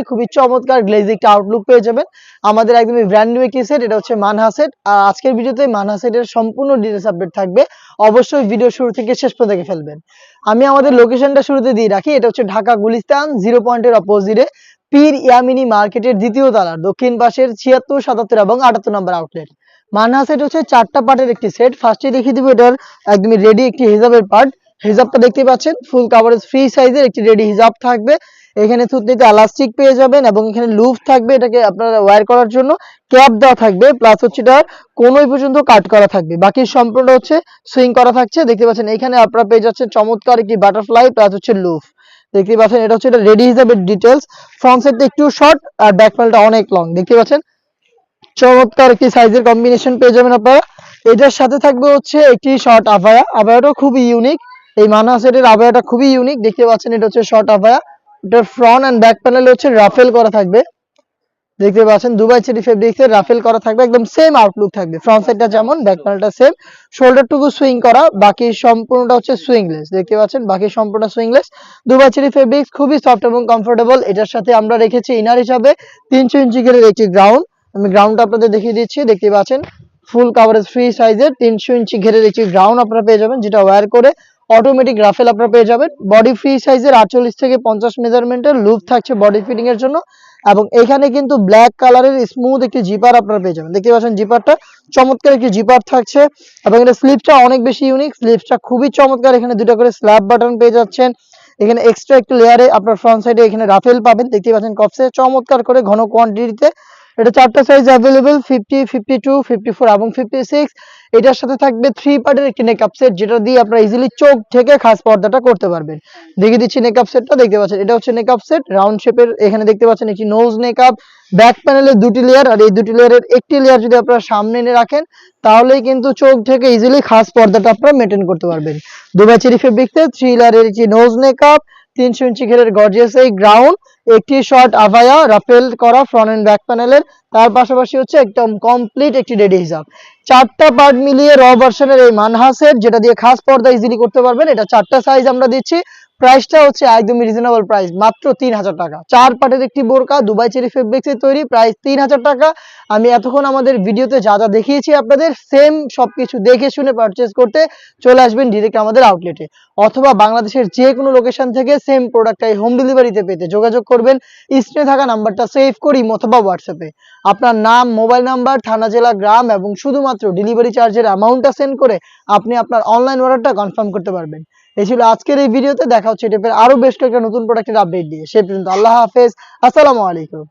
খুবই চমৎকার গ্লেজি একটা আউটলুক পেয়ে যাবেন। আমাদের একদমই ব্র্যান্ড নিউ একটি সেট, এটা হচ্ছে মানহা সেট। আর আজকের ভিডিওতে মানহা সেটের সম্পূর্ণ ডিটেইলস আপডেট থাকবে। অবশ্যই ভিডিও শুরু থেকে শেষ পর্যন্ত দেখে ফেলবেন। আমি আমাদের লোকেশনটা শুরুতে দিয়ে রাখি, এটা হচ্ছে ঢাকা গুলিস্তান 0 পয়েন্টের অপোজিটে পীর ইয়ামিনী মার্কেটের দ্বিতীয় তলার দক্ষিণ পাশের 76, 77 এবং 78 নম্বর আউটলেট। মানহা সেট হচ্ছে 4টা পার্টের একটি সেট। ফার্স্টে দেখিয়ে দিব এটার একদমই রেডি একটি হিজাবের পার্ট। হিজাবটা দেখতে পাচ্ছেন ফুল কাভারেজ ফ্রি সাইজের একটি রেডি হিজাব থাকবে। এখানে থুতনিতে এলাস্টিক পেয়ে যাবেন এবং এখানে লুপ থাকবে, এটাকে আপনারা ওয়্যার করার জন্য ক্যাপ দেওয়া থাকবে, প্লাস হচ্ছে এটা কোনোই পর্যন্ত কাট করা থাকবে, বাকি সম্পূর্ণ হচ্ছে সুইং করা থাকছে। দেখতে পাচ্ছেন এখানে আপনারা পেয়ে যাচ্ছেন চমৎকার একটি বাটারফ্লাই প্লাস হচ্ছে লুপ। দেখতে পাচ্ছেন এটা হচ্ছে এটা রেডি হিসাবে ডিটেলস। ফ্রন্ট সাইডটা একটু শর্ট আর ব্যাক প্যানেলটা অনেক লং। দেখতে পাচ্ছেন চমৎকার একটি সাইজের কম্বিনেশন পেয়ে যাবেন আপনারা। এটার সাথে থাকবে হচ্ছে একটি শর্ট আভায়া। আভায়াটা খুবই ইউনিক, এই মানহা সেটের আভায়াটা খুবই ইউনিক। দেখতে পাচ্ছেন এটা হচ্ছে শর্ট আভায়া। এটার ফ্রন্ট এন্ড ব্যাক প্যানেলে হচ্ছে রাফেল করা থাকবে। দেখতে পাচ্ছেন দুবাই চেরি ফেব্রিক্সের রাফেল করা থাকবে, একদম সেম আউটলুক থাকবে। ফ্রন্ট সাইডটা যেমন, ব্যাক প্যানেলটা সেম। শোল্ডারটুকু সুইং করা, বাকি সম্পূর্ণটা হচ্ছে সুইংলেস। দেখতে পাচ্ছেন বাকি সম্পূর্ণ সুইংলেস। দুবাই চেরি ফেব্রিক্স খুবই সফট এবং কমফোর্টেবল। এটার সাথে আমরা রেখেছি ইনার হিসাবে 300 ইঞ্চি গ্রেডের একটি গ্রাউন্ড। আমি গ্রাউন্ডটা আপনাদের দেখিয়ে দিচ্ছি। দেখতে পাচ্ছেন ফুল কাভারেজ ফ্রি সাইজের 300 ইঞ্চি ঘেরের একটি গ্রাউন্ড আপনারা পেয়ে যাবেন, যেটা ওয়্যার করে অটোমেটিক রাফেল আপনারা পেয়ে যাবেন। বডি ফ্রি সাইজের 48 থেকে 50 মেজারমেন্টের লুপ থাকছে বডি ফিটিং এর জন্য। এবং এখানে কিন্তু ব্ল্যাক কালারের স্মুথ একটি জিপার আপনারা পেয়ে যাবেন। দেখতে পাচ্ছেন জিপারটা চমৎকার একটি জিপার থাকছে এবং এটা স্লিপটা অনেক বেশি ইউনিক। স্লিপটা খুবই চমৎকার, এখানে দুটো করে স্ল্যাব বাটন পেয়ে যাচ্ছেন। এখানে এক্সট্রা একটু লেয়ারে আপনার ফ্রন্ট সাইডে এখানে রাফেল পাবেন। দেখতে পাচ্ছেন কপসে চমৎকার করে ঘন কোয়ান্টিটিতে। এটা 4টা সাইজ অ্যাভেলেবেল, 50, 52, 54 এবং 56। এটার সাথে থাকবে 3 পার্টের একটি নেকআপ সেট, যেটা দিয়ে আপনারা ইজিলি চোখ থেকে খাস পর্দাটা করতে পারবেন। দেখিয়ে দিচ্ছি নেকআপ সেটটা। দেখতে পাচ্ছেন এটা হচ্ছে নেকআপ সেট রাউন্ড শেপের। এখানে দেখতে পাচ্ছেন একটি নোজ নেকআপ, ব্যাক প্যানেলে 2টি লেয়ার, আর এই 2টি লেয়ারের একটি লেয়ার যদি আপনারা সামনে এনে রাখেন তাহলেই কিন্তু চোখ থেকে ইজিলি খাস পর্দাটা আপনারা মেনটেন করতে পারবেন। দুবাই চেরি ফেব্রিক্সে 3 লেয়ারের একটি নোজ নেকআপ, 300 ইঞ্চি ঘেরের গর্জিয়াস এই গ্রাউন্ড, একটি শর্ট আভায়া রাফেল করা ফ্রন্ট এন্ড ব্যাক প্যানেলের, তার পাশাপাশি হচ্ছে একদম কমপ্লিট একটি রেডি হিসাব। 4টা পার্ট মিলিয়ে র ভার্সনের এই মানহা সেট, যেটা দিয়ে খাস পর্দা ইজিলি করতে পারবেন। এটা 4টা সাইজ আমরা দিচ্ছি। প্রাইসটা হচ্ছে একদমই রিজনেবল প্রাইস, মাত্র 3000 টাকা। 4 পার্টের একটি বোরকা দুবাই চেরি ফেব্রিক্সের তৈরি, প্রাইস 3000 টাকা। আমি এতক্ষণ আমাদের ভিডিওতে যা যা দেখিয়েছি আপনাদের সেম সবকিছু দেখে শুনে পারচেজ করতে চলে আসবেন ডিরেক্ট আমাদের আউটলেটে, অথবা বাংলাদেশের যে কোনো লোকেশন থেকে সেম প্রোডাক্টটাই হোম ডেলিভারিতে পেতে যোগাযোগ করবেন স্ক্রিনে থাকা নাম্বারটা সেভ করি অথবা হোয়াটসঅ্যাপে আপনার নাম, মোবাইল নাম্বার, থানা, জেলা, গ্রাম এবং শুধুমাত্র ডেলিভারি চার্জের অ্যামাউন্টটা সেন্ড করে আপনি আপনার অনলাইন অর্ডারটা কনফার্ম করতে পারবেন। এই ছিল আজকের এই ভিডিওতে। দেখা হচ্ছে এই টাইপের আরো বেশ কয়েকটা নতুন প্রোডাক্টের আপডেট দিয়ে। সে পর্যন্ত আল্লাহ হাফেজ, আসসালামু আলাইকুম।